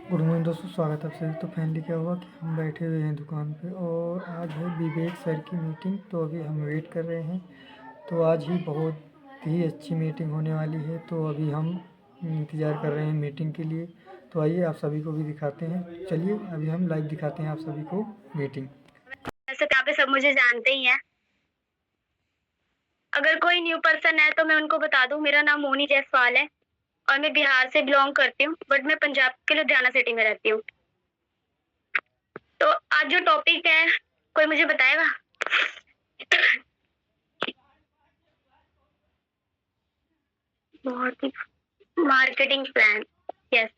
Good morning दोस्तों, स्वागत है आप सभी। तो फाइनली क्या हुआ कि हम बैठे हुए हैं दुकान पे और आज है विवेक सर की मीटिंग। तो अभी हम वेट कर रहे हैं। तो आज ही बहुत ही अच्छी मीटिंग होने वाली है। तो अभी हम इंतज़ार कर रहे हैं मीटिंग के लिए। तो आइए आप सभी को भी दिखाते हैं। चलिए अभी हम लाइव दिखाते हैं आप सभी को मीटिंग। वैसे तो यहाँ पे सब मुझे जानते ही हैं। अगर कोई न्यू पर्सन है तो मैं उनको बता दूं, मेरा नाम मोनी जायसवाल है और मैं बिहार से बिलोंग करती हूँ, बट मैं पंजाब के लुधियाना सिटी में रहती हूँ। तो आज जो टॉपिक है, कोई मुझे बताएगा? बहुत ही मार्केटिंग प्लान। यस।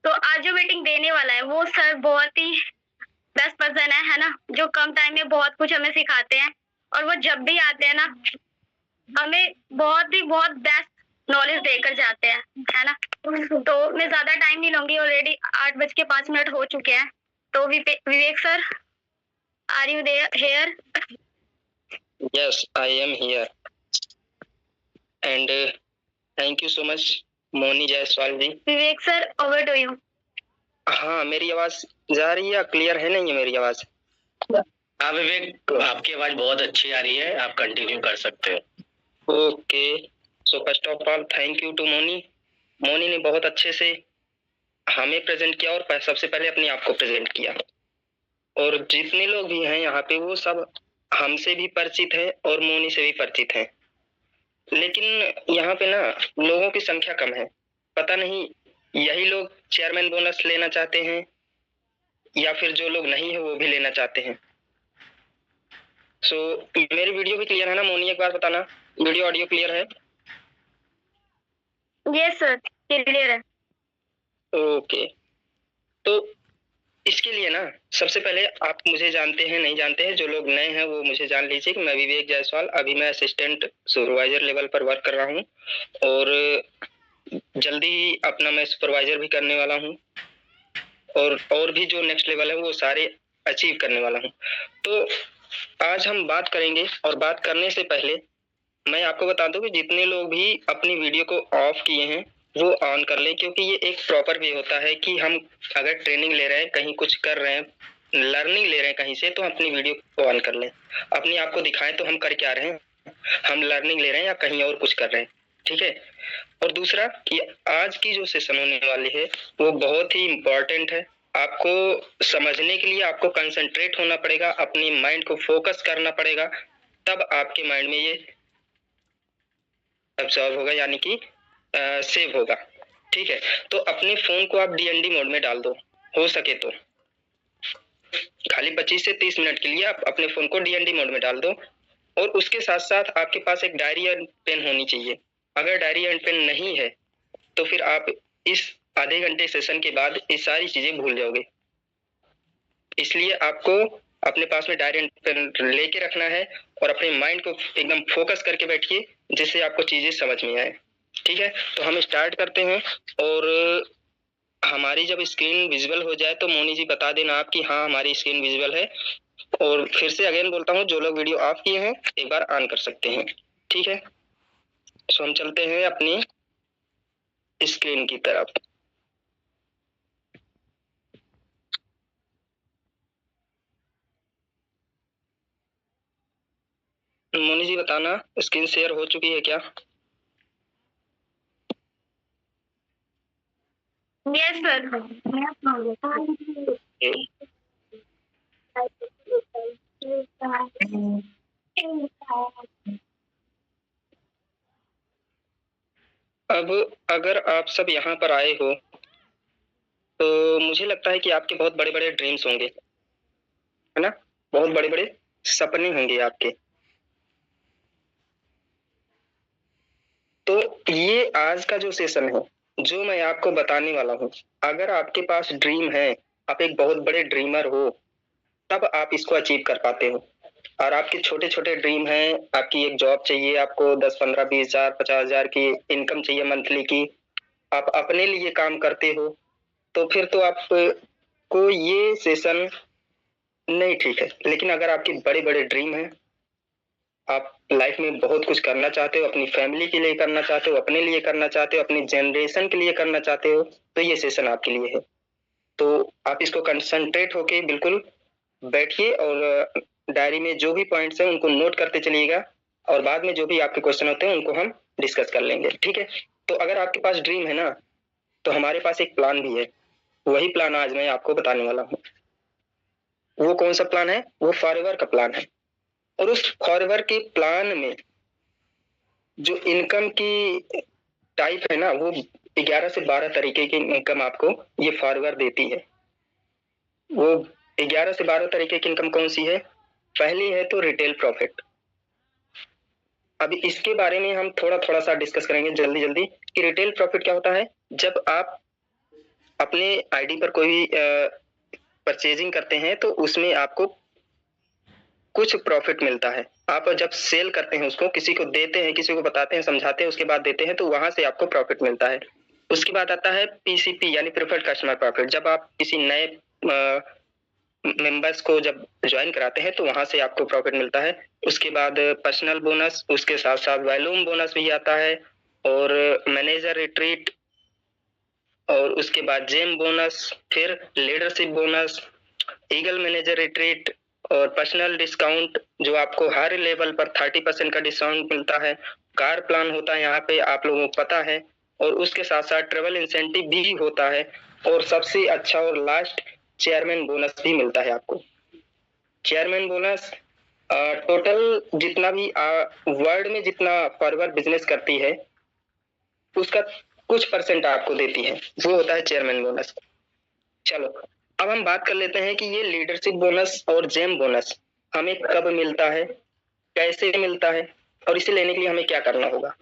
तो आज जो मीटिंग देने वाला है वो सर बहुत ही बेस्ट पर्सन है ना, जो कम टाइम में बहुत कुछ हमें सिखाते हैं और वो जब भी आते हैं ना, हमें बहुत बेस्ट नॉलेज देकर जाते हैं, है ना। तो मैं ज्यादा टाइम नहीं लूंगी, ऑलरेडी 8:05 हो चुके हैं। तो Vivek sir, are you here? Yes, I am here. And thank you so much, Moni Jaiswal ji. Vivek sir, over to you. हाँ, मेरी आवाज जा रही है? क्लियर है नहीं है मेरी आवाज? हाँ विवेक, आपकी आवाज बहुत अच्छी आ रही है, आप कंटिन्यू कर सकते हो। Okay, so first of all thank you to Moni. Moni ने बहुत अच्छे से हमें प्रेजेंट किया और सबसे पहले अपने आप को प्रेजेंट किया। और जितने लोग भी हैं यहाँ पे वो सब हमसे भी परिचित है और मोनी से भी परिचित हैं। लेकिन यहाँ पे ना लोगों की संख्या कम है। पता नहीं यही लोग चेयरमैन बोनस लेना चाहते हैं या फिर जो लोग नहीं है वो भी लेना चाहते हैं। सो मेरी वीडियो भी क्लियर है ना मोनी? एक बार बताना, वीडियो ऑडियो क्लियर है? यस सर, क्लियर है। ओके, तो इसके लिए ना सबसे पहले आप मुझे जानते हैं नहीं जानते हैं, जो लोग नए हैं वो मुझे जान लीजिए कि मैं विवेक जायसवाल, अभी मैं असिस्टेंट सुपरवाइजर लेवल पर वर्क कर रहा हूँ और जल्दी ही अपना मैं सुपरवाइजर भी करने वाला हूँ और भी जो नेक्स्ट लेवल है वो सारे अचीव करने वाला हूँ। तो आज हम बात करेंगे और बात करने से पहले मैं आपको बता दूं कि जितने लोग भी अपनी वीडियो को ऑफ किए हैं वो ऑन कर लें, क्योंकि ये एक प्रॉपर वे होता है कि हम अगर ट्रेनिंग ले रहे हैं, कहीं कुछ कर रहे हैं, लर्निंग ले रहे हैं कहीं से, तो हम अपनी वीडियो को ऑन कर लें, अपने आप को दिखाएं तो हम कर क्या रहे हैं, हम लर्निंग ले रहे हैं या कहीं और कुछ कर रहे हैं। ठीक है। और दूसरा कि आज की जो सेशन होने वाली है वो बहुत ही इम्पोर्टेंट है। आपको समझने के लिए आपको कंसंट्रेट होना पड़ेगा, अपनी माइंड को फोकस करना पड़ेगा, तब आपके माइंड में ये अब्सॉर्ब होगा, यानी कि सेव होगा। ठीक है। तो अपने फोन को आप डीएनडी मोड में डाल दो, हो सके तो खाली 25 से 30 मिनट के लिए आप अपने फोन को डीएनडी मोड में डाल दो। और उसके साथ साथ आपके पास एक डायरी एंड पेन होनी चाहिए। अगर डायरी एंड पेन नहीं है तो फिर आप इस आधे घंटे सेशन के बाद ये सारी चीजें भूल जाओगे। इसलिए आपको अपने पास में डायरी एंड पेन लेके रखना है और अपने माइंड को एकदम फोकस करके बैठिए, जिससे आपको चीजें समझ में आए। ठीक है। तो हम स्टार्ट करते हैं और हमारी जब स्क्रीन विजिबल हो जाए तो मोनी जी बता देना आप कि हाँ हमारी स्क्रीन विजिबल है। और फिर से अगेन बोलता हूँ, जो लोग वीडियो ऑफ किए हैं एक बार ऑन कर सकते हैं। ठीक है। सो हम चलते हैं अपनी स्क्रीन की तरफ। मोनी जी बताना स्क्रीन शेयर हो चुकी है क्या? Yes sir. अब अगर आप सब यहाँ पर आए हो तो मुझे लगता है कि आपके बहुत बड़े बड़े ड्रीम्स होंगे, है ना? बहुत बड़े बड़े सपने होंगे आपके। तो ये आज का जो सेशन है, जो मैं आपको बताने वाला हूँ, अगर आपके पास ड्रीम है, आप एक बहुत बड़े ड्रीमर हो, तब आप इसको अचीव कर पाते हो। और आपके छोटे छोटे ड्रीम हैं, आपकी एक जॉब चाहिए, आपको 10, 15, 20,000, 50,000 की इनकम चाहिए मंथली की, आप अपने लिए काम करते हो, तो फिर तो आपको ये सेशन नहीं ठीक है। लेकिन अगर आपके बड़े बड़े ड्रीम हैं, आप लाइफ में बहुत कुछ करना चाहते हो, अपनी फैमिली के लिए करना चाहते हो, अपने लिए करना चाहते हो, अपनी जनरेशन के लिए करना चाहते हो, तो ये सेशन आपके लिए है। तो आप इसको कंसंट्रेट होके बिल्कुल बैठिए और डायरी में जो भी पॉइंट्स हैं उनको नोट करते चलिएगा, और बाद में जो भी आपके क्वेश्चन होते हैं उनको हम डिस्कस कर लेंगे, ठीक है। तो अगर आपके पास ड्रीम है ना, तो हमारे पास एक प्लान भी है, वही प्लान आज मैं आपको बताने वाला हूँ। वो कौन सा प्लान है? वो फॉरएवर का प्लान है। और उस फॉरएवर के प्लान में जो इनकम की टाइप है ना, वो 11 से 12 तरीके की इनकम आपको ये फॉरएवर देती है। वो 11 से 12 तरीके की इनकम कौन सी है? पहली है तो रिटेल प्रॉफिट। अभी इसके बारे में हम थोड़ा सा डिस्कस करेंगे जल्दी जल्दी कि रिटेल प्रॉफिट क्या होता है। जब आप अपने आईडी पर कोई परचेजिंग करते हैं तो उसमें आपको कुछ प्रॉफिट मिलता है। आप जब सेल करते हैं, उसको किसी को देते हैं, किसी को बताते हैं, समझाते हैं, उसके बाद देते हैं, तो वहां से आपको प्रॉफिट मिलता है। उसके बाद आता है पीसीपी यानी प्रेफर्ड कस्टमर प्रॉफिट। जब आप किसी नए मेंबर्स को जब ज्वाइन कराते हैं तो वहां से आपको प्रॉफिट मिलता है। उसके बाद पर्सनल बोनस, उसके साथ साथ वॉल्यूम बोनस भी आता है, और मैनेजर रिट्रीट, और उसके बाद जेम बोनस, फिर leadership bonus, eagle manager retreat, और पर्सनल डिस्काउंट जो आपको हर लेवल पर 30% का डिस्काउंट मिलता है। कार प्लान होता है यहाँ पे, आप लोगों को पता है, और उसके साथ साथ ट्रेवल इंसेंटिव भी होता है, और सबसे अच्छा और लास्ट चेयरमैन बोनस भी मिलता है आपको। चेयरमैन बोनस टोटल जितना भी वर्ल्ड में जितना फॉरएवर बिजनेस करती है उसका कुछ परसेंट आपको देती है, वो होता है चेयरमैन बोनस। चलो अब हम बात कर लेते हैं कि ये लीडरशिप बोनस और जेम बोनस हमें कब मिलता है, कैसे मिलता है, और इसे लेने के लिए हमें क्या करना होगा।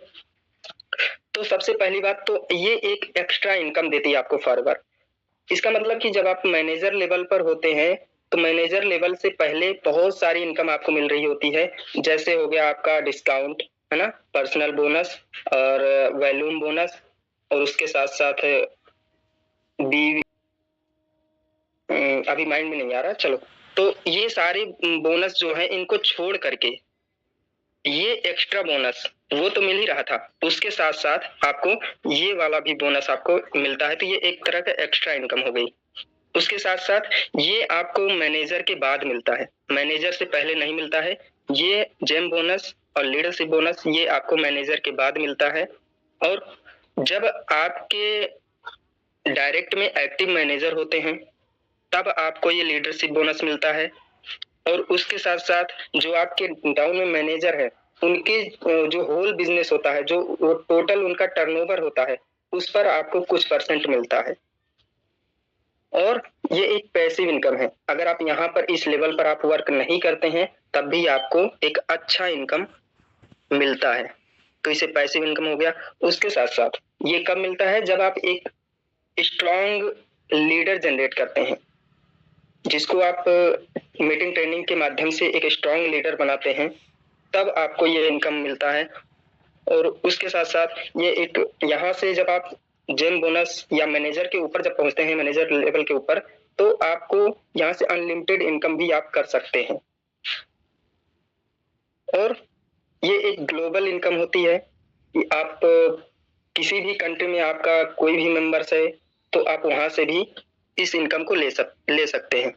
तो सबसे पहली बात तो ये एक एक्स्ट्रा इनकम देती है आपको फॉरएवर। इसका मतलब कि जब आप मैनेजर लेवल पर होते हैं तो मैनेजर लेवल से पहले बहुत सारी इनकम आपको मिल रही होती है। जैसे हो गया आपका डिस्काउंट, है ना, पर्सनल बोनस और वॉल्यूम बोनस, और उसके साथ साथ बी अभी माइंड में नहीं आ रहा, चलो। तो ये सारे बोनस जो है इनको छोड़ करके ये एक्स्ट्रा बोनस वो तो मिल ही रहा था, उसके साथ साथ आपको ये वाला भी बोनस आपको मिलता है, तो ये एक तरह का एक्स्ट्रा इनकम हो गई। उसके साथ साथ ये आपको मैनेजर के बाद मिलता है, मैनेजर से पहले नहीं मिलता है। ये जेम बोनस और लीडरशिप बोनस ये आपको मैनेजर के बाद मिलता है। और जब आपके डायरेक्ट में एक्टिव मैनेजर होते हैं तब आपको ये लीडरशिप बोनस मिलता है। और उसके साथ साथ जो आपके डाउन में मैनेजर है उनके जो होल बिजनेस होता है, जो टोटल उनका टर्नओवर होता है, उस पर आपको कुछ परसेंट मिलता है। और ये एक पैसिव इनकम है। अगर आप यहाँ पर इस लेवल पर आप वर्क नहीं करते हैं तब भी आपको एक अच्छा इनकम मिलता है, तो इसे पैसिव इनकम हो गया। उसके साथ साथ ये कब मिलता है? जब आप एक स्ट्रॉन्ग लीडर जनरेट करते हैं, जिसको आप मीटिंग ट्रेनिंग के माध्यम से एक स्ट्रॉन्ग लीडर बनाते हैं, तब आपको ये इनकम मिलता है। और उसके साथ साथ ये एक यहाँ से जब आप जेम बोनस या मैनेजर के ऊपर जब पहुंचते हैं, मैनेजर लेवल के ऊपर, तो आपको यहाँ से अनलिमिटेड इनकम भी आप कर सकते हैं। और ये एक ग्लोबल इनकम होती है कि आप किसी भी कंट्री में आपका कोई भी मेंबर्स है तो आप वहां से भी इस इनकम को ले सकते हैं।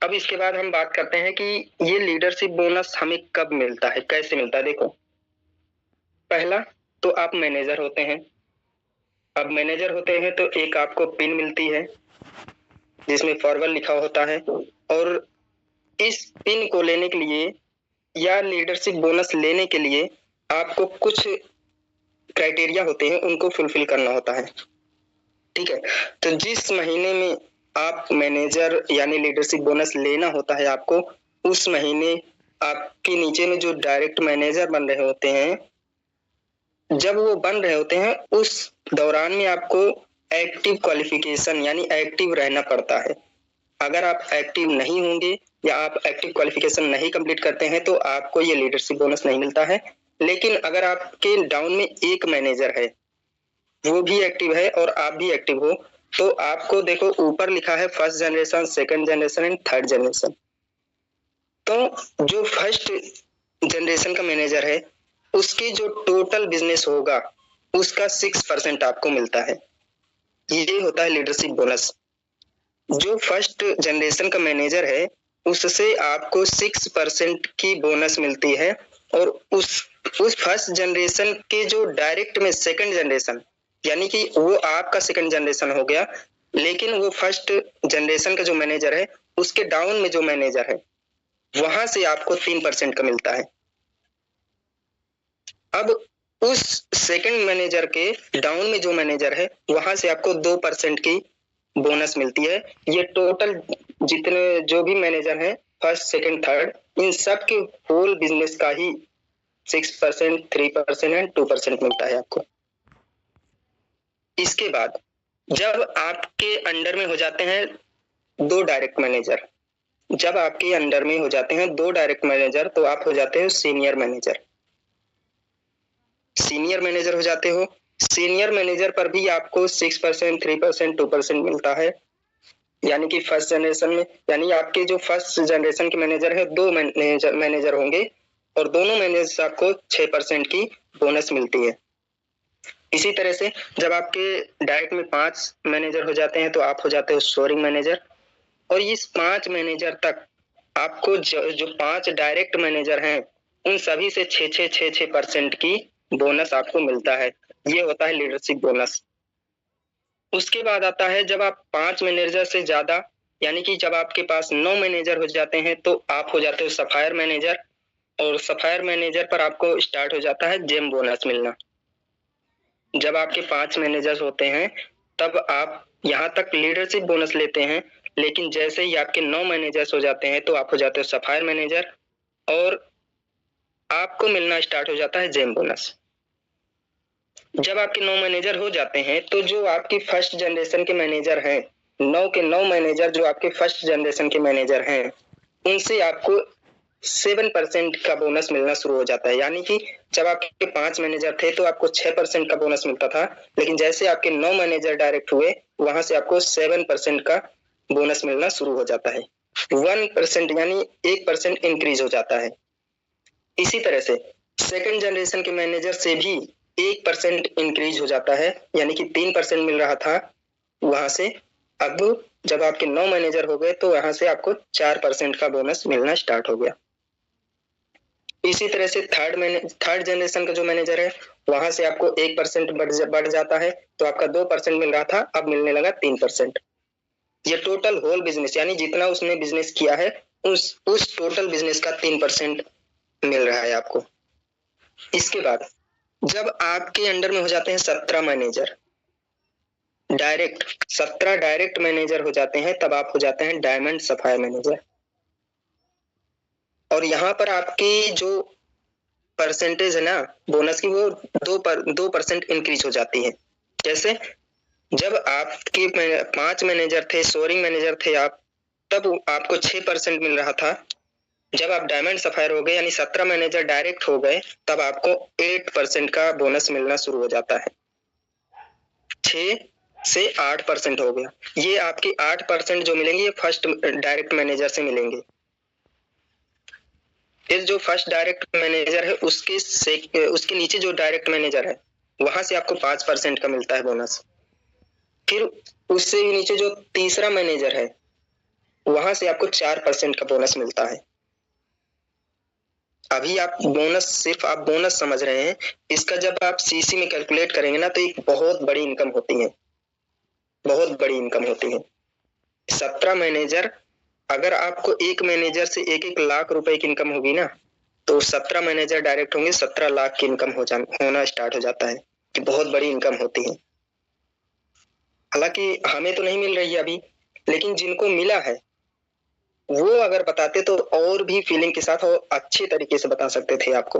अब इसके बाद हम बात करते हैं कि ये लीडरशिप बोनस हमें कब मिलता है, कैसे मिलता है। देखो, पहला तो आप मैनेजर होते हैं। अब मैनेजर होते हैं तो एक आपको पिन मिलती है जिसमें फॉरवर्ड लिखा होता है, और इस पिन को लेने के लिए या लीडरशिप बोनस लेने के लिए आपको कुछ क्राइटेरिया होते हैं, उनको फुलफिल करना होता है, ठीक है। तो जिस महीने में आप मैनेजर यानी लीडरशिप बोनस लेना होता है आपको, उस महीने आपके नीचे में जो डायरेक्ट मैनेजर बन रहे होते हैं, जब वो बन रहे होते हैं उस दौरान में आपको एक्टिव क्वालिफिकेशन यानी एक्टिव रहना पड़ता है। अगर आप एक्टिव नहीं होंगे या आप एक्टिव क्वालिफिकेशन नहीं कंप्लीट करते हैं तो आपको ये लीडरशिप बोनस नहीं मिलता है। लेकिन अगर आपके डाउन में एक मैनेजर है, वो भी एक्टिव है और आप भी एक्टिव हो, तो आपको देखो ऊपर लिखा है first generation, second generation and third generation. तो जो फर्स्ट जनरेशन का मैनेजर है उसकी जो टोटल बिजनेस होगा उसका 6% आपको मिलता है। ये होता है लीडरशिप बोनस। जो फर्स्ट जनरेशन का मैनेजर है उससे आपको 6% की बोनस मिलती है, और उस फर्स्ट जनरेशन के जो डायरेक्ट में सेकंड जनरेशन, यानी कि वो आपका सेकंड जनरेशन हो गया, लेकिन वो फर्स्ट जनरेशन का जो मैनेजर है उसके डाउन में जो मैनेजर है वहां से आपको 3% का मिलता है। अब उस सेकंड मैनेजर के डाउन में जो मैनेजर है वहां से आपको 2% की बोनस मिलती है। ये टोटल जितने जो भी मैनेजर हैं फर्स्ट सेकंड थर्ड, इन सब के होल बिजनेस का ही 6%, 3% एंड 2% मिलता है आपको। इसके बाद जब आपके अंडर में हो जाते हैं 2 डायरेक्ट मैनेजर, जब आपके अंडर में हो जाते हैं 2 डायरेक्ट मैनेजर तो आप हो जाते हो सीनियर मैनेजर। सीनियर मैनेजर हो जाते हो, सीनियर मैनेजर पर भी आपको 6%, 3%, 2% मिलता है। यानी कि फर्स्ट जनरेशन में, यानी आपके जो फर्स्ट जनरेशन के मैनेजर है 2 मैनेजर होंगे और दोनों मैनेजर आपको 6% की बोनस मिलती है। इसी तरह से जब आपके डायरेक्ट में 5 मैनेजर हो जाते हैं तो आप हो जाते हो सोरिंग मैनेजर, और इस 5 मैनेजर तक आपको जो 5 डायरेक्ट मैनेजर हैं उन सभी से 6% की बोनस आपको मिलता है। ये होता है लीडरशिप बोनस। उसके बाद आता है जब आप 5 मैनेजर से ज्यादा, यानी कि जब आपके पास 9 मैनेजर हो जाते हैं तो आप हो जाते हो सफायर मैनेजर, और सफायर मैनेजर पर आपको स्टार्ट हो जाता है जेम बोनस मिलना। जब आपके 5 मैनेजर्स होते हैं तब आप यहाँ तक लीडरशिप बोनस लेते हैं, लेकिन जैसे ही आपके 9 मैनेजर्स हो जाते हैं तो आप हो जाते हो सफायर मैनेजर, और आपको मिलना स्टार्ट हो जाता है जेम बोनस। जब आपके 9 मैनेजर हो जाते हैं तो जो आपकी फर्स्ट जनरेशन के मैनेजर हैं, 9 के 9 मैनेजर जो आपके फर्स्ट जनरेशन के मैनेजर हैं, उनसे आपको 7% का बोनस मिलना शुरू हो जाता है। यानी कि जब आपके 5 मैनेजर थे तो आपको 6% का बोनस मिलता था, लेकिन जैसे आपके 9 मैनेजर डायरेक्ट हुए वहां से आपको 7% का बोनस मिलना शुरू हो जाता है। 1% यानी 1% इंक्रीज हो जाता है। इसी तरह से सेकंड जनरेशन के मैनेजर से भी 1% इंक्रीज हो जाता है, यानी कि 3% मिल रहा था वहां से, अब जब आपके 9 मैनेजर हो गए तो वहां से आपको 4% का बोनस मिलना स्टार्ट हो गया। इसी तरह से थर्ड जनरेशन का जो मैनेजर है वहां से आपको 1% बढ़ जाता है, तो आपका 2% मिल रहा था, अब मिलने लगा 3%। ये टोटल होल बिजनेस, यानी जितना उसने बिजनेस किया है उस टोटल बिजनेस का 3% मिल रहा है आपको। इसके बाद जब आपके अंडर में हो जाते हैं 17 मैनेजर डायरेक्ट, 17 डायरेक्ट मैनेजर हो जाते हैं तब आप हो जाते हैं डायमंड सफायर मैनेजर। और यहाँ पर आपकी जो परसेंटेज है ना बोनस की, वो 2% इंक्रीज हो जाती है। जैसे जब आपके 5 मैनेजर थे, सोरिंग मैनेजर थे आप, तब आपको 6% मिल रहा था। जब आप डायमंड सफायर हो गए यानी 17 मैनेजर डायरेक्ट हो गए तब आपको 8% का बोनस मिलना शुरू हो जाता है। 6 से 8% हो गया। ये आपकी 8% जो मिलेंगे ये फर्स्ट डायरेक्ट मैनेजर से मिलेंगे। फिर जो फर्स्ट डायरेक्ट मैनेजर है उसके नीचे जो डायरेक्ट मैनेजर है वहां से आपको 5% का मिलता है बोनस। फिर उससे भी नीचे जो तीसरा मैनेजर है वहां से आपको 4% का बोनस मिलता है। अभी आप सिर्फ आप बोनस समझ रहे हैं, इसका जब आप सीसी में कैलकुलेट करेंगे ना तो एक बहुत बड़ी इनकम होती है, बहुत बड़ी इनकम होती है। 17 मैनेजर, अगर आपको एक मैनेजर से 1-1 लाख रुपए की इनकम होगी ना तो 17 मैनेजर डायरेक्ट होंगे, 17 लाख की इनकम होना स्टार्ट हो जाता है, कि बहुत बड़ी इनकम होती है। हालांकि हमें तो नहीं मिल रही है अभी, लेकिन जिनको मिला है वो अगर बताते तो और भी फीलिंग के साथ और अच्छे तरीके से बता सकते थे आपको,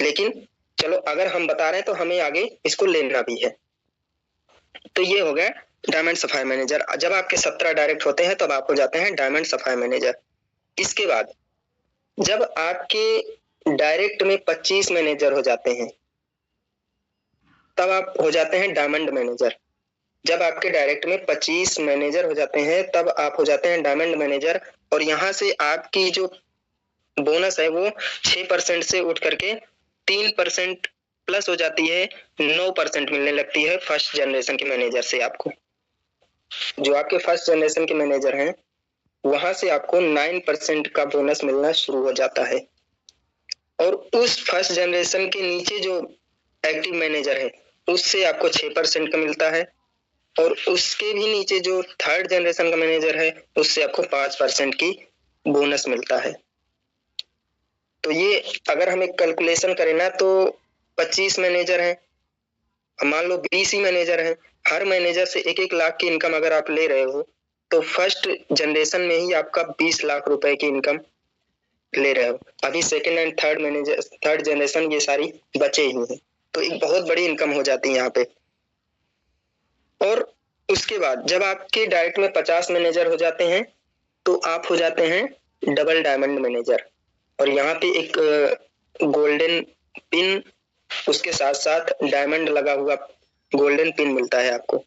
लेकिन चलो अगर हम बता रहे हैं तो हमें आगे इसको लेना भी है। तो ये हो गया डायमंड सफायर मैनेजर। जब आपके 17 डायरेक्ट होते हैं तब आप हो जाते हैं डायमंड सफायर मैनेजर। इसके बाद जब आपके डायरेक्ट में 25 मैनेजर हो जाते हैं तब आप हो जाते हैं डायमंड मैनेजर। जब आपके डायरेक्ट में 25 मैनेजर हो जाते हैं तब आप हो जाते हैं डायमंड मैनेजर, और यहाँ से आपकी जो बोनस है वो 6% से उठ करके 3% प्लस हो जाती है, 9% मिलने लगती है फर्स्ट जनरेशन के मैनेजर से आपको। जो आपके फर्स्ट जनरेशन के मैनेजर हैं, वहां से आपको 9% का बोनस मिलना शुरू हो जाता है। और उस फर्स्ट जनरेशन के नीचे जो एक्टिव मैनेजर है, उससे आपको 6% का मिलता है। और उसके भी नीचे जो थर्ड जनरेशन का मैनेजर है, उससे आपको 5% की बोनस मिलता है। तो ये अगर हम एक कैलकुलेशन करें ना, तो 25 मैनेजर हैं, मान लो 20 ही मैनेजर हैं, हर मैनेजर से 1-1 लाख की इनकम अगर आप ले रहे हो, तो फर्स्ट जनरेशन में ही आपका 20 लाख रुपए की इनकम ले रहे हो। अभी सेकंड एंड थर्ड जनरेशन ये सारी बचे ही हैं, तो एक बहुत बड़ी इनकम हो जाती है यहाँ पे। और उसके बाद जब आपके डायरेक्ट में 50 मैनेजर हो जाते हैं, तो आप हो जाते हैं डबल डायमंड मैनेजर। और यहाँ पे एक गोल्डन पिन, उसके साथ साथ डायमंड लगा हुआ गोल्डन पिन मिलता है आपको।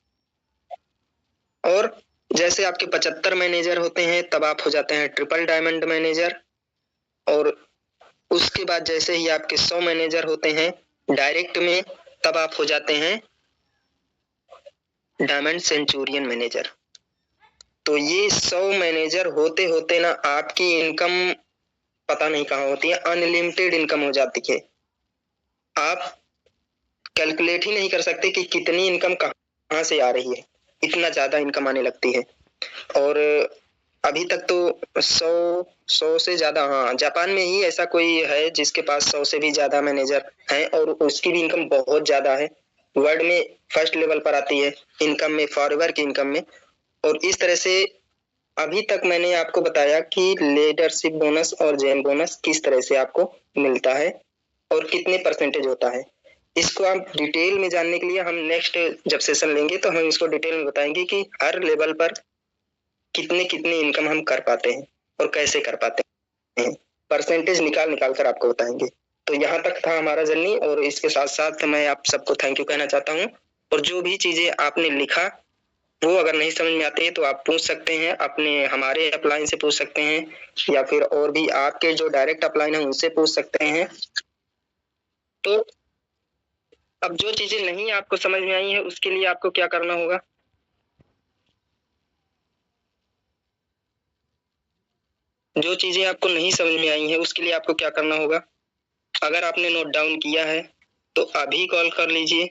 और जैसे आपके 75 मैनेजर होते हैं, तब आप हो जाते हैं ट्रिपल डायमंड मैनेजर। और उसके बाद जैसे ही आपके 100 मैनेजर होते हैं डायरेक्ट में, तब आप हो जाते हैं डायमंड सेंचुरियन मैनेजर। तो ये 100 मैनेजर होते होते ना आपकी इनकम पता नहीं कहाँ होती है, अनलिमिटेड इनकम हो जाती है। आप कैलकुलेट ही नहीं कर सकते कि कितनी इनकम कहाँ से आ रही है, इतना ज्यादा इनकम आने लगती है। और अभी तक तो 100 से ज्यादा, हाँ, जापान में ही ऐसा कोई है जिसके पास 100 से भी ज्यादा मैनेजर हैं, और उसकी भी इनकम बहुत ज्यादा है, वर्ल्ड में फर्स्ट लेवल पर आती है इनकम में, फॉरएवर की इनकम में। और इस तरह से अभी तक मैंने आपको बताया कि लीडरशिप बोनस और जेम बोनस किस तरह से आपको मिलता है और कितने परसेंटेज होता है। इसको आप डिटेल में जानने के लिए हम नेक्स्ट जब सेशन लेंगे तो हम इसको डिटेल में बताएंगे कि हर लेवल पर कितने इनकम हम कर पाते हैं और कैसे कर पाते हैं, परसेंटेज निकाल कर आपको बताएंगे। तो यहाँ तक था हमारा जर्नी, और इसके साथ साथ मैं आप सबको थैंक यू कहना चाहता हूँ। और जो भी चीजें आपने लिखा वो अगर नहीं समझ में आती है तो आप पूछ सकते हैं, अपने हमारे अपलाइन से पूछ सकते हैं, या फिर और भी आपके जो डायरेक्ट अपलाइन है उनसे पूछ सकते हैं। तो अब जो चीजें नहीं आपको समझ में आई है उसके लिए आपको क्या करना होगा, जो चीजें आपको नहीं समझ में आई है उसके लिए आपको क्या करना होगा, अगर आपने नोट डाउन किया है तो अभी कॉल कर लीजिए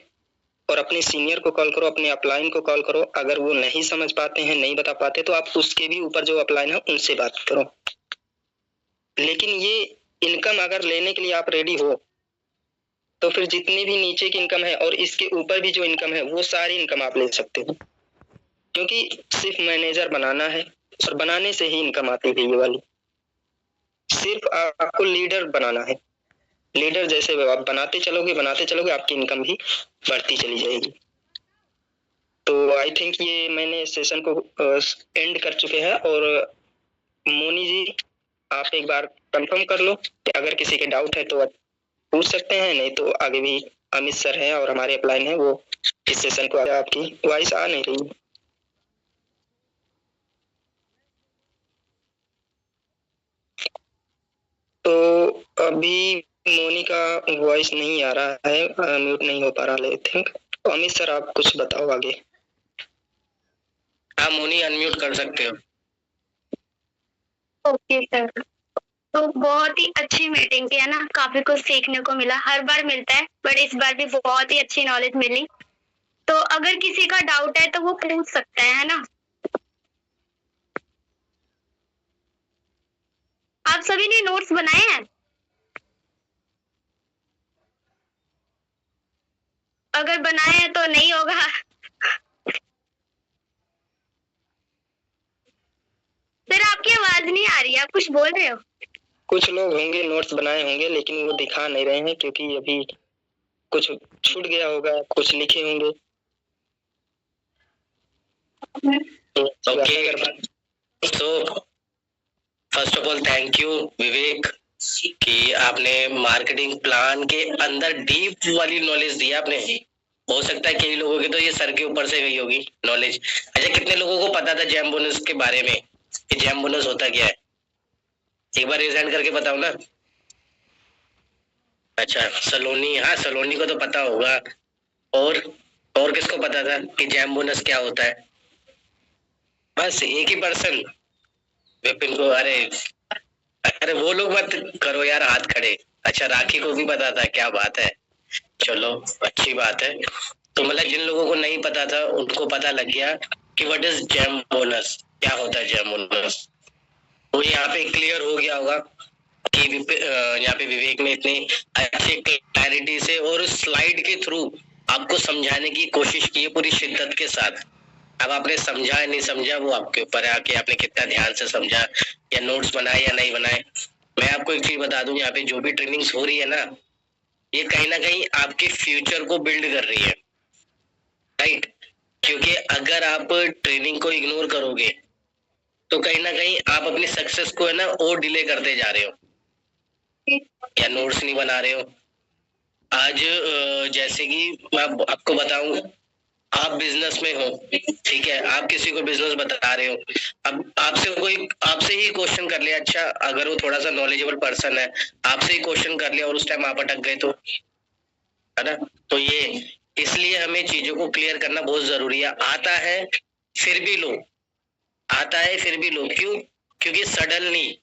और अपने सीनियर को कॉल करो, अपने अपलाइन को कॉल करो। अगर वो नहीं समझ पाते हैं, नहीं बता पाते, तो आप उसके भी ऊपर जो अपलाइन है उनसे बात करो। लेकिन ये इनकम अगर लेने के लिए आप रेडी हो तो फिर जितनी भी नीचे की इनकम है और इसके ऊपर भी जो इनकम है वो सारी इनकम आप ले सकते हो, क्योंकि सिर्फ मैनेजर बनाना है और बनाने से ही इनकम आती है ये वाली। सिर्फ आपको लीडर बनाना है, लीडर जैसे आप बनाते चलोगे आपकी इनकम भी बढ़ती चली जाएगी। तो आई थिंक ये मैंने सेशन को एंड कर चुके हैं। और मोनी जी आप एक बार कंफर्म कर लो कि अगर किसी के डाउट है तो पूछ सकते हैं, नहीं तो आगे भी अमित सर है और हमारे अपलाइन है, वो इस सेशन को आपकी वॉइस आ नहीं रही। तो अभी मोनी का वॉइस नहीं आ रहा है, म्यूट नहीं हो पा रहा आई थिंक। तो अमित सर आप कुछ बताओ आगे। हाँ मोनी अनम्यूट कर सकते हो। Okay sir. तो बहुत ही अच्छी मीटिंग थी, है ना, काफी कुछ सीखने को मिला, हर बार मिलता है बट इस बार भी बहुत ही अच्छी नॉलेज मिली। तो अगर किसी का डाउट है तो वो पूछ सकता है ना। आप सभी ने नोट्स बनाए हैं? अगर बनाए हैं तो नहीं होगा। सर आपकी आवाज नहीं आ रही है, आप कुछ बोल रहे हो? कुछ लोग होंगे नोट्स बनाए होंगे लेकिन वो दिखा नहीं रहे हैं, क्योंकि अभी कुछ छूट गया होगा, कुछ लिखे होंगे। तो first of all thank you Vivek कि आपने मार्केटिंग प्लान के अंदर डीप वाली नॉलेज दी आपने। हो सकता है कई लोगों की तो ये सर के ऊपर से गई होगी नॉलेज। अच्छा कितने लोगों को पता था जैम बोनस के बारे में कि जैम बोनस होता क्या है? एक बार रिजाइन करके बताओ ना। अच्छा सलोनी, हाँ सलोनी को तो पता होगा। और किसको पता था कि जैम बोनस क्या होता है? बस एक ही पर्सन विपिन को। अरे अरे वो लोग मत करो यार हाथ खड़े। अच्छा राखी को भी पता था, क्या बात है, चलो अच्छी बात है। तो मतलब जिन लोगों को नहीं पता था उनको पता लग गया कि व्हाट इज जेम बोनस, क्या होता है जेम बोनस। तो यहाँ पे क्लियर हो गया होगा कि यहाँ पे विवेक ने इतनी अच्छी क्लैरिटी से और स्लाइड के थ्रू आपको समझाने की कोशिश की है पूरी शिद्दत के साथ। अब आपने समझा नहीं समझा वो आपके ऊपर है, आके आपने कितना ध्यान से समझा या नोट्स बनाए या नहीं बनाए। मैं आपको एक चीज बता दूं, यहाँ पे जो भी ट्रेनिंग्स हो रही है ना, ये कहीं ना कहीं आपके फ्यूचर को बिल्ड कर रही है, राइट। क्योंकि अगर आप ट्रेनिंग को इग्नोर करोगे तो कहीं ना कहीं आप अपनी सक्सेस को है ना और डिले करते जा रहे हो या नोट्स नहीं बना रहे हो। आज जैसे कि मैं आपको बताऊं, आप बिजनेस में हो, ठीक है, आप किसी को बिजनेस बता रहे हो, अब आपसे ही क्वेश्चन कर लिया, अच्छा अगर वो थोड़ा सा नॉलेजेबल पर्सन है, आपसे ही क्वेश्चन कर लिया और उस टाइम आप अटक गए तो, है ना। तो ये इसलिए हमें चीजों को क्लियर करना बहुत जरूरी है। आता है फिर भी लो, क्यों? क्योंकि सडनली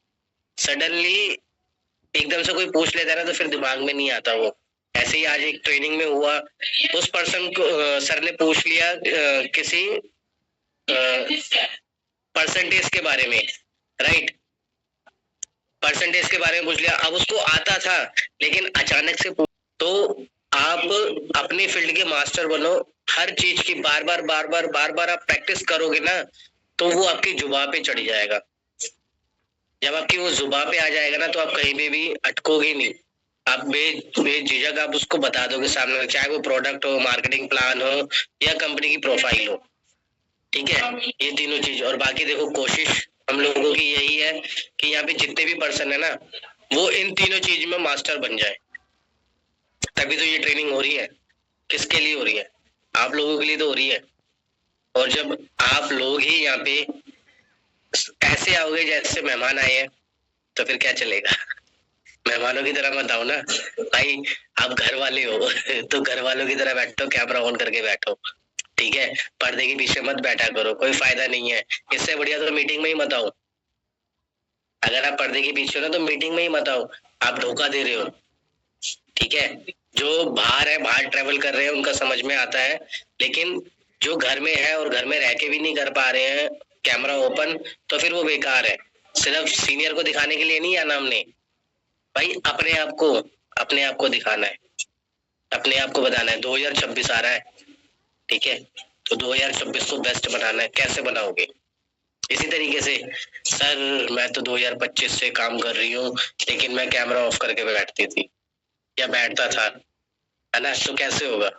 एकदम से कोई पूछ लेता है ना तो फिर दिमाग में नहीं आता वो। ऐसे ही आज एक ट्रेनिंग में हुआ, उस पर्सन को सर ने पूछ लिया किसी परसेंटेज के बारे में, राइट, परसेंटेज के बारे में पूछ लिया। अब उसको आता था लेकिन अचानक से तो आप अपने फील्ड के मास्टर बनो, हर चीज की बार बार आप प्रैक्टिस करोगे ना तो वो आपकी जुबान पे चढ़ जाएगा। जब आपकी वो जुबान पे आ जाएगा ना तो आप कहीं पे भी अटकोगे नहीं, आप बेझिझक आप उसको बता दोगे सामने, चाहे वो प्रोडक्ट हो, मार्केटिंग प्लान हो या कंपनी की प्रोफाइल हो, ठीक है, ये तीनों चीज। और बाकी देखो कोशिश हम लोगों की यही है कि यहाँ पे जितने भी पर्सन है ना वो इन तीनों चीज में मास्टर बन जाए। तभी तो ये ट्रेनिंग हो रही है। किसके लिए हो रही है? आप लोगों के लिए तो हो रही है। और जब आप लोग ही यहाँ पे ऐसे आओगे जैसे मेहमान आए हैं तो फिर क्या चलेगा? मेहमानों की तरह मत आओ ना भाई, आप घर वाले हो तो घर वालों की तरह बैठो, कैमरा ऑन करके बैठो, ठीक है, पर्दे के पीछे मत बैठा करो, कोई फायदा नहीं है। इससे बढ़िया तो मीटिंग में ही मत आओ। अगर आप पर्दे के पीछे हो ना तो मीटिंग में ही मत आओ, आप धोखा दे रहे हो, ठीक है। जो बाहर है, बाहर ट्रेवल कर रहे हैं उनका समझ में आता है, लेकिन जो घर में है और घर में रह के भी नहीं कर पा रहे हैं कैमरा ओपन, तो फिर वो बेकार है। सिर्फ सीनियर को दिखाने के लिए नहीं आना हमने भाई, अपने आप को दिखाना है, अपने आप को बताना है। 2026 आ रहा है, ठीक है, तो 2026 को बेस्ट बनाना है। कैसे बनाओगे? इसी तरीके से सर मैं तो 2025 से काम कर रही हूँ लेकिन मैं कैमरा ऑफ करके बैठती थी या बैठता था, है ना, तो कैसे होगा?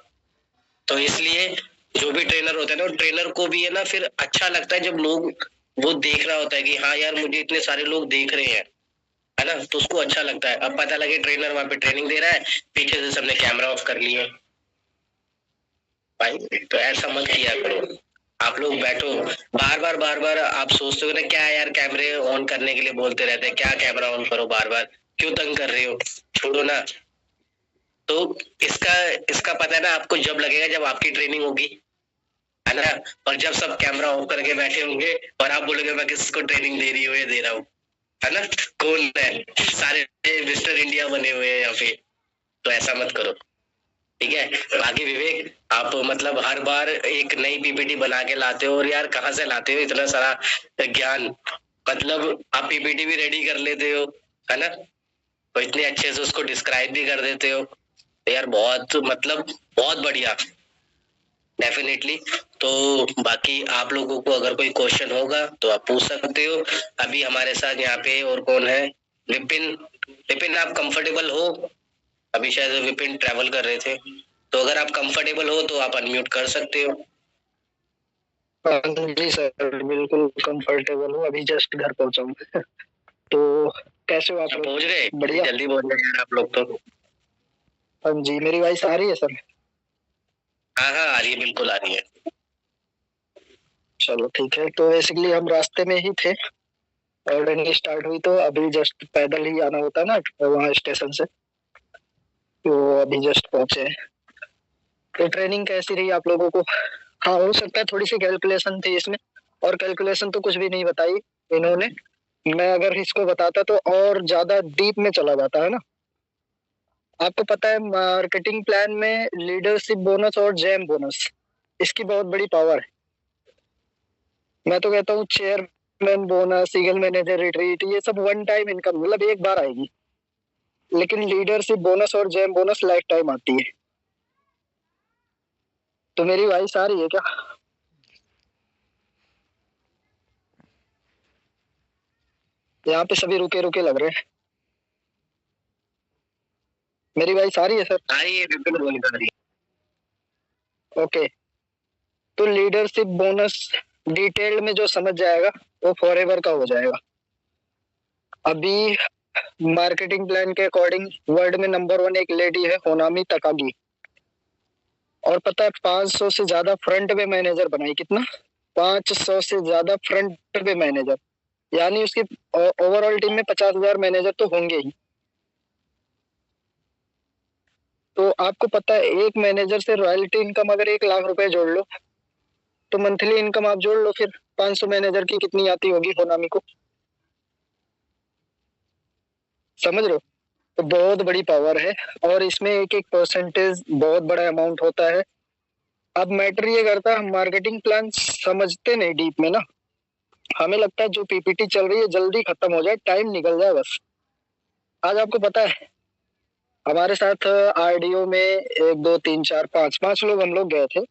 तो इसलिए जो भी ट्रेनर होता है ना, ट्रेनर को भी है ना फिर अच्छा लगता है जब लोग वो देख रहा होता है कि हाँ यार मुझे इतने सारे लोग देख रहे हैं, है ना, तो उसको अच्छा लगता है। अब पता लगे ट्रेनर वहां पे ट्रेनिंग दे रहा है, पीछे से सबने कैमरा ऑफ कर लिए भाई, तो ऐसा मत किया करो। आप लोग बैठो, बार बार आप सोचते हो ना क्या यार कैमरे ऑन करने के लिए बोलते रहते हैं, क्या कैमरा ऑन करो बार बार, क्यों तंग कर रहे हो, छोड़ो ना। तो इसका पता है ना आपको जब लगेगा जब आपकी ट्रेनिंग होगी, है ना, और जब सब कैमरा ऑफ करके बैठे होंगे और आप बोलोगे मैं किसको ट्रेनिंग दे रही हूँ, ये दे रहा हूँ, है ना, कौन है, सारे मिस्टर इंडिया बने हुए हैं यहाँ पे। तो ऐसा मत करो, ठीक है। बाकी विवेक आप मतलब हर बार एक नई पीपीटी बना के लाते हो, और यार कहाँ से लाते हो इतना सारा ज्ञान, मतलब आप पीपीटी भी रेडी कर लेते हो, है ना, तो इतने अच्छे से उसको डिस्क्राइब भी कर देते हो, तो यार बहुत मतलब बहुत बढ़िया, डेफिनेटली। तो बाकी आप लोगों को अगर कोई क्वेश्चन होगा तो आप पूछ सकते हो। अभी हमारे साथ यहाँ पे और कौन है? विपिन आप कंफर्टेबल हो? अभी शायद विपिन ट्रैवल कर रहे थे, तो अगर आप कंफर्टेबल हो तो आप अनम्यूट कर सकते हो। जी सर, बिल्कुल कंफर्टेबल हूँ, अभी जस्ट घर पहुंचा हूँ। तो कैसे हो आप लोग? पहुंच गए? बढ़िया, जल्दी पहुंच गए यार आप लोग तो। हाँ जी, मेरी वॉइस आ रही है सर? हाँ आ रही है, बिल्कुल आ रही है। चलो ठीक है। तो बेसिकली हम रास्ते में ही थे और ट्रेनिंग स्टार्ट हुई, तो अभी जस्ट पैदल ही आना होता है ना वहाँ स्टेशन से, तो अभी जस्ट पहुंचे। तो ट्रेनिंग कैसी रही आप लोगों को? हाँ, हो सकता है थोड़ी सी कैलकुलेशन थी इसमें, और कैलकुलेशन तो कुछ भी नहीं बताई इन्होंने। मैं अगर इसको बताता तो और ज्यादा डीप में चला जाता है ना। आपको पता है मार्केटिंग प्लान में लीडरशिप बोनस और जैम बोनस, इसकी बहुत बड़ी पावर है। मैं तो कहता हूँ chairman bonus, eagle manager retreat, ये सब वन टाइम इनकम, मतलब एक बार आएगी। लेकिन लीडरशिप बोनस और जैम बोनस लाइफ टाइम आती है। तो मेरी वॉइस आ रही है क्या? यहाँ पे सभी रुके रुके लग रहे हैं। मेरी वॉइस आ रही है सर? आ रही है, बिल्कुल बोली आ रही है। ओके। तो लीडरशिप बोनस डिटेल में जो समझ जाएगा वो फॉरएवर का हो जाएगा। अभी मार्केटिंग प्लान के अकॉर्डिंग वर्ल्ड में नंबर 1 एक लेडी है, होनामी तकागी। और पता है 500 से ज्यादा फ्रंट पे मैनेजर बनाई। कितना? 500 से ज्यादा फ्रंट पे मैनेजर, यानी उसकी ओवरऑल टीम में 50,000 मैनेजर तो होंगे ही। तो आपको पता है एक मैनेजर से रॉयल्टी इनकम अगर 1 लाख रुपए जोड़ लो तो मंथली इनकम आप जोड़ लो फिर 500 मैनेजर की कितनी आती होगी होनामी को। समझ रहे हो? तो बहुत बड़ी पावर है और इसमें एक एक परसेंटेज बहुत बड़ा अमाउंट होता है। अब मैटर ये करता है हम मार्केटिंग प्लान समझते नहीं डीप में ना। हमें लगता है जो पीपीटी चल रही है जल्दी खत्म हो जाए, टाइम निकल जाए बस। आज आपको पता है हमारे साथ आरडीओ में 1 2 3 4 5 लोग हम लोग गए थे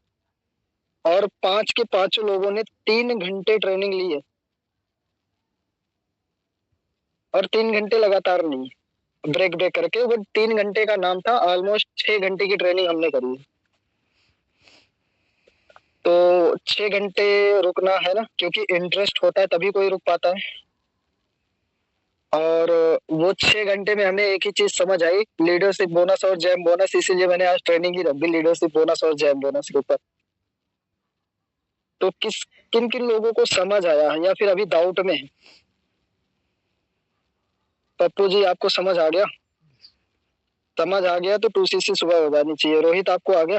और 5 के 5 लोगों ने 3 घंटे ट्रेनिंग ली है। और 3 घंटे लगातार नहीं, ब्रेक ब्रेक करके। वो 3 घंटे का नाम था, ऑलमोस्ट 6 घंटे की ट्रेनिंग हमने करी। तो 6 घंटे रुकना है ना, क्योंकि इंटरेस्ट होता है तभी कोई रुक पाता है। और वो 6 घंटे में हमें एक ही चीज समझ आई, लीडरशिप बोनस और जैम बोनस। इसीलिए मैंने आज ट्रेनिंग ही रख दी लीडरशिप बोनस और जैम बोनस के ऊपर। तो किन किन लोगों को समझ आया या फिर अभी डाउट में है? पप्पू जी आपको समझ आ गया? समझ आ गया तो 2cc सुबह हो जानी चाहिए। रोहित आपको आ गया?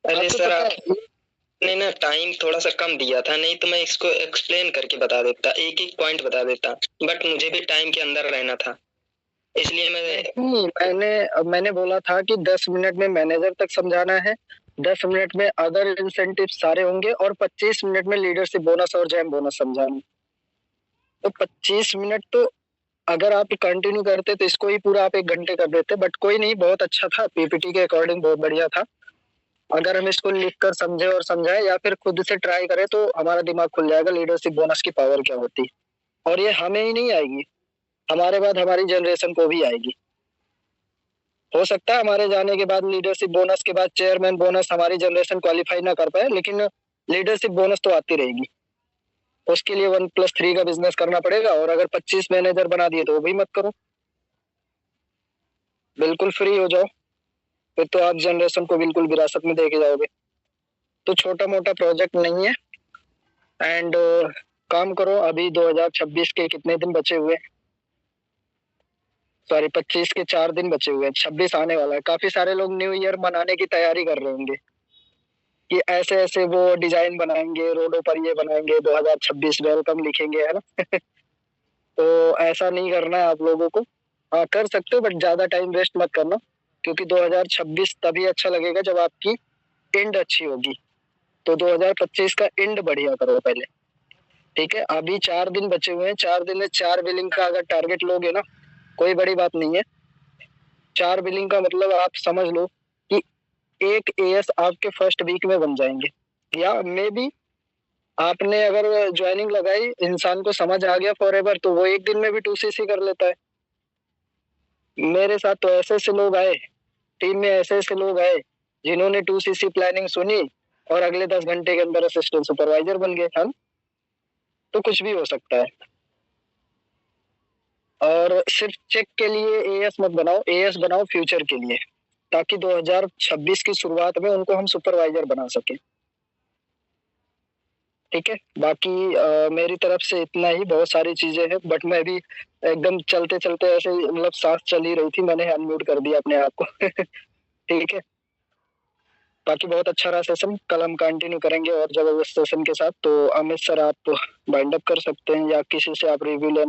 अरे आपको सर, पता है आपने ना टाइम थोड़ा सा कम दिया था, नहीं तो मैं इसको एक्सप्लेन करके बता देता, एक एक पॉइंट बता देता। बट मुझे भी टाइम के अंदर रहना था, इसलिए मैंने बोला था कि 10 मिनट में मैनेजर तक समझाना है, 10 मिनट में अदर इंसेंटिव सारे होंगे और 25 मिनट में लीडरशिप बोनस और जैम बोनस समझाना है। तो 25 मिनट तो अगर आप कंटिन्यू करते तो इसको ही पूरा आप 1 घंटे कर देते। बट कोई नहीं, बहुत अच्छा था, पीपीटी के अकॉर्डिंग बहुत बढ़िया था। अगर हम इसको लिख कर समझे और समझाए या फिर खुद से ट्राई करें तो हमारा दिमाग खुल जाएगा लीडरशिप बोनस की पावर क्या होती है। और ये हमें ही नहीं आएगी, हमारे बाद हमारी जनरेशन को भी आएगी। हो सकता है हमारे जाने के बाद लीडरशिप बोनस के बाद चेयरमैन बोनस हमारी जनरेशन क्वालिफाई ना कर पाए, लेकिन लीडरशिप बोनस तो आती रहेगी। उसके लिए 1+3 का बिजनेस करना पड़ेगा। और अगर 25 मैनेजर बना दिए तो वो भी मत करो, बिल्कुल फ्री हो जाओ, फिर तो आप जनरेशन को बिल्कुल विरासत में देके जाओगे। तो छोटा मोटा प्रोजेक्ट नहीं है। एंड काम करो। अभी 2026 के कितने दिन बचे हुए? सॉरी, 25 के 4 दिन बचे हुए हैं, 26 आने वाला है। काफी सारे लोग न्यू ईयर मनाने की तैयारी कर रहे होंगे कि ऐसे ऐसे वो डिजाइन बनाएंगे, रोडों पर ये बनाएंगे, 2026 वेलकम लिखेंगे, है ना। तो ऐसा नहीं करना है आप लोगों को। हाँ कर सकते हो, बट ज्यादा टाइम वेस्ट मत करना, क्योंकि 2026 तभी अच्छा लगेगा जब आपकी एंड अच्छी होगी। तो 2025 का एंड बढ़िया करो पहले, ठीक है। अभी 4 दिन बचे हुए हैं, 4 दिन में 4 बिलिंग का अगर टारगेट लोगे ना, कोई बड़ी बात नहीं है। 4 बिलिंग का मतलब आप समझ लो कि एक एएस आपके फर्स्ट वीक में बन जाएंगे, या मे बी आपने अगर ज्वाइनिंग लगाई, इंसान को समझ आ गया फॉरएवर, तो वो एक दिन में भी 2cc कर लेता है। मेरे साथ तो ऐसे ऐसे लोग आए, टीम में ऐसे ऐसे लोग आए जिन्होंने 2cc प्लानिंग सुनी और अगले 10 घंटे के अंदर असिस्टेंट सुपरवाइजर बन गए। हम तो कुछ भी हो सकता है। और सिर्फ चेक के लिए एएस मत बनाओ, एएस बनाओ फ्यूचर के लिए, ताकि 2026 की शुरुआत में उनको हम सुपरवाइजर बना सके, ठीक है। बाकी मेरी तरफ से इतना ही, बहुत सारी चीजें हैं, बट मैं भी एकदम चलते चलते ऐसे मतलब सांस चल ही रही थी, मैंने अनम्यूट कर दिया अपने आप को। ठीक है। बाकी बहुत अच्छा रहा सेशन। कल हम कंटिन्यू करेंगे और जबरदस्त सेशन के साथ। तो अमित सर, आप बाइंड अप कर सकते हैं या किसी से आप रिव्यू लेना